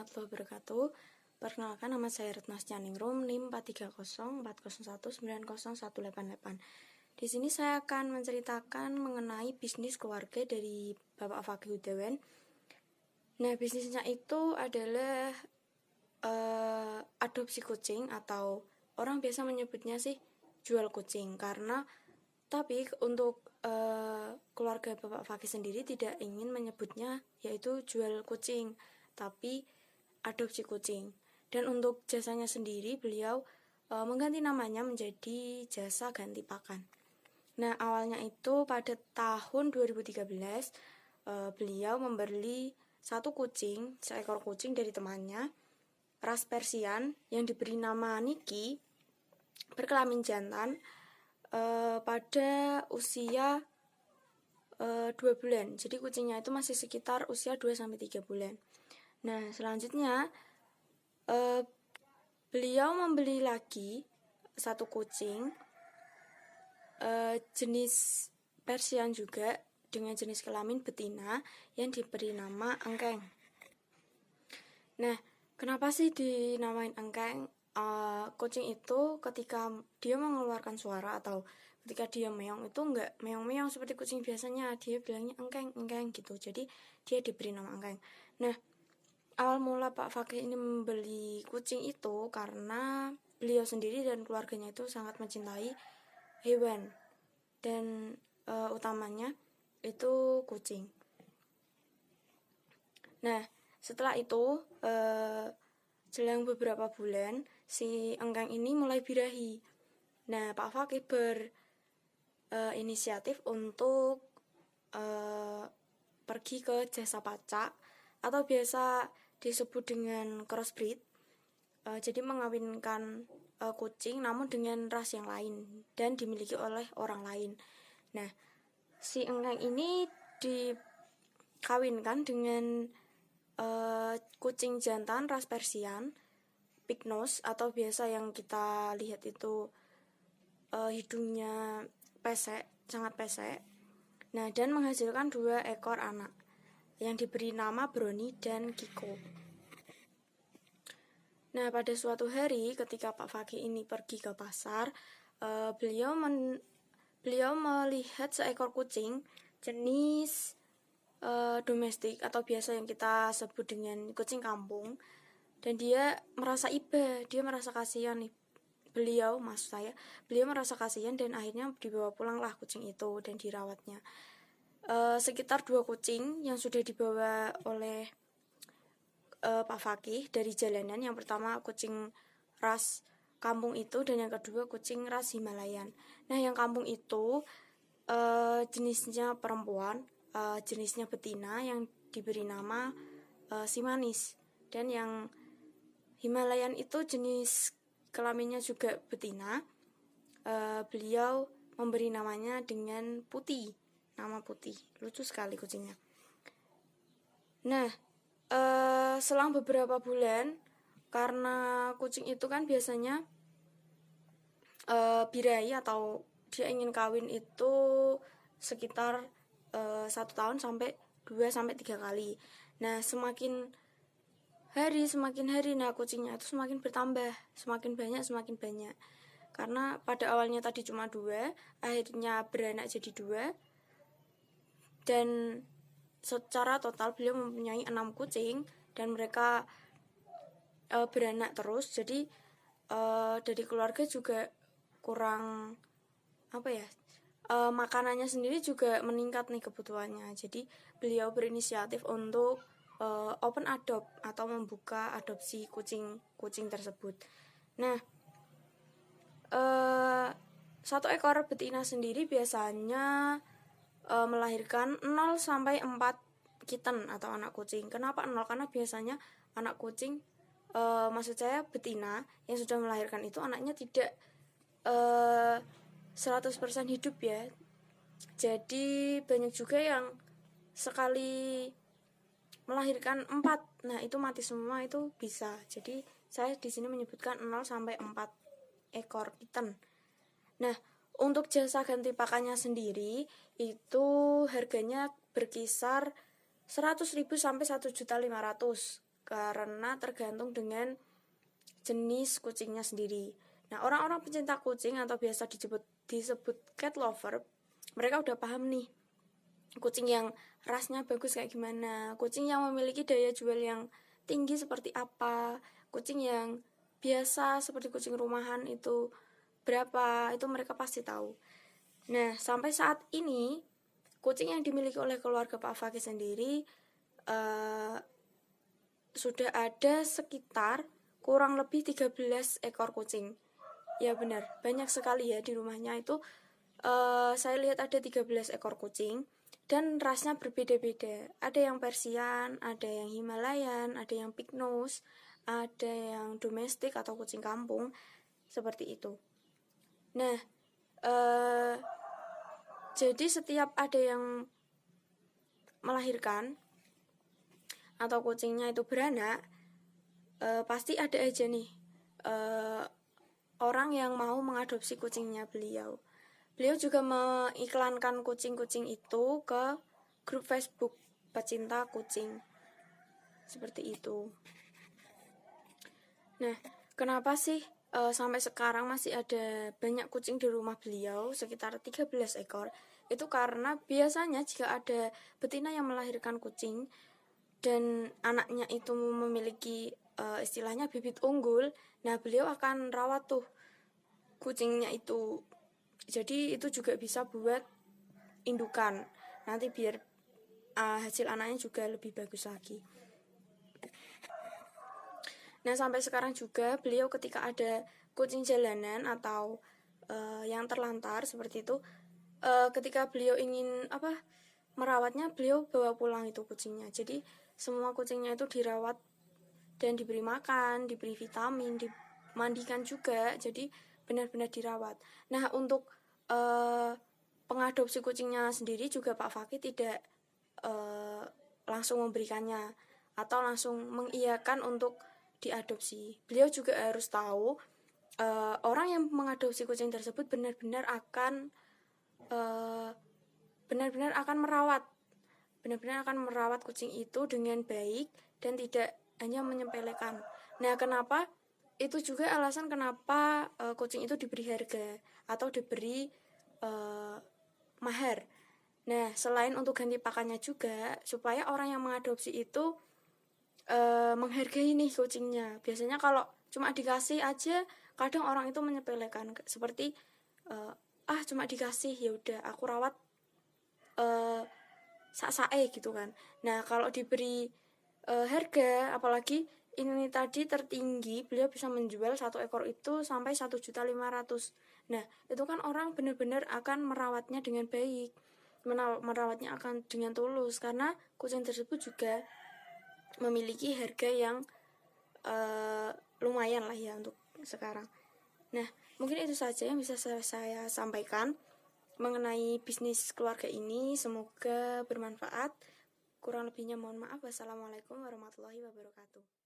warahmatullahi wabarakatuh. Perkenalkan, nama saya Retno Ningrum, NIM 43040190188. Di sini saya akan menceritakan mengenai bisnis keluarga dari Bapak Fakih Hudawen. Nah, bisnisnya itu adalah adopsi kucing, atau orang biasa menyebutnya sih jual kucing, tapi untuk keluarga Bapak Fakih sendiri tidak ingin menyebutnya yaitu jual kucing, tapi adopsi kucing. Dan untuk jasanya sendiri, beliau mengganti namanya menjadi jasa ganti pakan. Nah, awalnya itu pada tahun 2013 beliau membeli seekor kucing dari temannya, ras Persian yang diberi nama Niki, berkelamin jantan, pada usia 2 bulan. Jadi kucingnya itu masih sekitar usia 2-3 bulan. Nah, selanjutnya beliau membeli lagi satu kucing jenis Persian juga, dengan jenis kelamin betina, yang diberi nama Engkeng. Nah, kenapa sih dinamain Engkeng? Kucing itu ketika dia mengeluarkan suara atau ketika dia meong itu enggak meong-meong seperti kucing biasanya, dia bilangnya engkeng gitu. Jadi dia diberi nama Engkeng. Nah, awal mula Pak Fakih ini membeli kucing itu karena beliau sendiri dan keluarganya itu sangat mencintai hewan, dan utamanya itu kucing. Nah, setelah itu jelang beberapa bulan, si Engkang ini mulai birahi. Nah, Pak Fakih berinisiatif untuk pergi ke jasa pacak, atau biasa disebut dengan crossbreed. Jadi mengawinkan kucing namun dengan ras yang lain dan dimiliki oleh orang lain. Nah, si Engkang ini dikawinkan dengan kucing jantan ras Persian, pig nose, atau biasa yang kita lihat itu hidungnya pesek, sangat pesek. Nah, dan menghasilkan 2 ekor anak yang diberi nama Brownie dan Kiko. Nah, pada suatu hari ketika Pak Fakih ini pergi ke pasar, beliau melihat seekor kucing jenis domestik, atau biasa yang kita sebut dengan kucing kampung, dan dia merasa iba, dia merasa kasihan nih. Beliau merasa kasihan dan akhirnya dibawa pulanglah kucing itu dan dirawatnya. Sekitar 2 kucing yang sudah dibawa oleh Pak Fakih dari jalanan. Yang pertama kucing ras kampung itu, dan yang kedua kucing ras Himalayan. Nah, yang kampung itu jenisnya perempuan, jenisnya betina yang diberi nama si manis, dan yang Himalayan itu jenis kelaminnya juga betina. Beliau memberi namanya dengan Putih, nama Putih. Lucu sekali kucingnya. Nah, selang beberapa bulan, karena kucing itu kan biasanya birahi atau dia ingin kawin itu sekitar 1 tahun sampai 2-3 kali. Nah, semakin hari, nah kucingnya itu semakin bertambah, semakin banyak. Karena pada awalnya tadi cuma 2, akhirnya beranak jadi 2, dan secara total beliau mempunyai 6 kucing, dan mereka beranak terus. Jadi dari keluarga juga kurang makanannya sendiri juga meningkat nih kebutuhannya. Jadi beliau berinisiatif untuk open adopt atau membuka adopsi kucing tersebut. Nah, 1 ekor betina sendiri biasanya melahirkan 0-4 kitten atau anak kucing. Kenapa 0? Karena biasanya anak kucing, maksud saya betina yang sudah melahirkan itu anaknya tidak 100% hidup ya. Jadi banyak juga yang sekali melahirkan 4, nah itu mati semua, itu bisa. Jadi saya di sini menyebutkan 0-4 ekor kitten. Nah, untuk jasa ganti pakannya sendiri itu harganya berkisar 100.000 sampai 1.500.000. karena tergantung dengan jenis kucingnya sendiri. Nah, orang-orang pencinta kucing atau biasa disebut cat lover, mereka udah paham nih kucing yang rasnya bagus kayak gimana, kucing yang memiliki daya jual yang tinggi seperti apa, kucing yang biasa seperti kucing rumahan itu berapa, itu mereka pasti tahu. Nah, sampai saat ini kucing yang dimiliki oleh keluarga Pak Fakih sendiri sudah ada sekitar kurang lebih 13 ekor kucing. Ya benar, banyak sekali ya di rumahnya itu. Saya lihat ada 13 ekor kucing dan rasnya berbeda-beda. Ada yang Persian, ada yang Himalayan, ada yang pig nose, ada yang domestik atau kucing kampung, seperti itu. Nah, jadi setiap ada yang melahirkan atau kucingnya itu beranak, pasti ada aja nih orang yang mau mengadopsi kucingnya beliau. Beliau juga mengiklankan kucing-kucing itu ke grup Facebook pecinta kucing. Seperti itu. Nah, kenapa sih sampai sekarang masih ada banyak kucing di rumah beliau, sekitar 13 ekor? Itu karena biasanya jika ada betina yang melahirkan kucing dan anaknya itu memiliki istilahnya bibit unggul, nah beliau akan rawat tuh kucingnya itu. Jadi itu juga bisa buat indukan, nanti biar hasil anaknya juga lebih bagus lagi. Nah, sampai sekarang juga beliau ketika ada kucing jalanan atau yang terlantar seperti itu, ketika beliau ingin merawatnya, beliau bawa pulang itu kucingnya. Jadi semua kucingnya itu dirawat dan diberi makan, diberi vitamin, dimandikan juga. Jadi benar-benar dirawat. Nah, untuk pengadopsi kucingnya sendiri juga Pak Fakih tidak langsung memberikannya atau langsung mengiyakan untuk diadopsi. Beliau juga harus tahu orang yang mengadopsi kucing tersebut benar-benar akan merawat kucing itu dengan baik dan tidak hanya menyepelekan. Nah, kenapa? Itu juga alasan kenapa kucing itu diberi harga atau diberi mahar. Nah, selain untuk ganti pakannya juga, supaya orang yang mengadopsi itu menghargai nih kucingnya. Biasanya kalau cuma dikasih aja, kadang orang itu menyepelekan, seperti cuma dikasih, ya udah aku rawat sak-sae gitu kan. Nah, kalau diberi harga, apalagi ini tadi tertinggi, beliau bisa menjual satu ekor itu sampai 1.500.000. Nah, itu kan orang benar-benar akan merawatnya dengan baik, merawatnya akan dengan tulus, karena kucing tersebut juga memiliki harga yang lumayan lah ya untuk sekarang. Nah, mungkin itu saja yang bisa saya sampaikan mengenai bisnis keluarga ini. Semoga bermanfaat. Kurang lebihnya mohon maaf. Wassalamualaikum warahmatullahi wabarakatuh.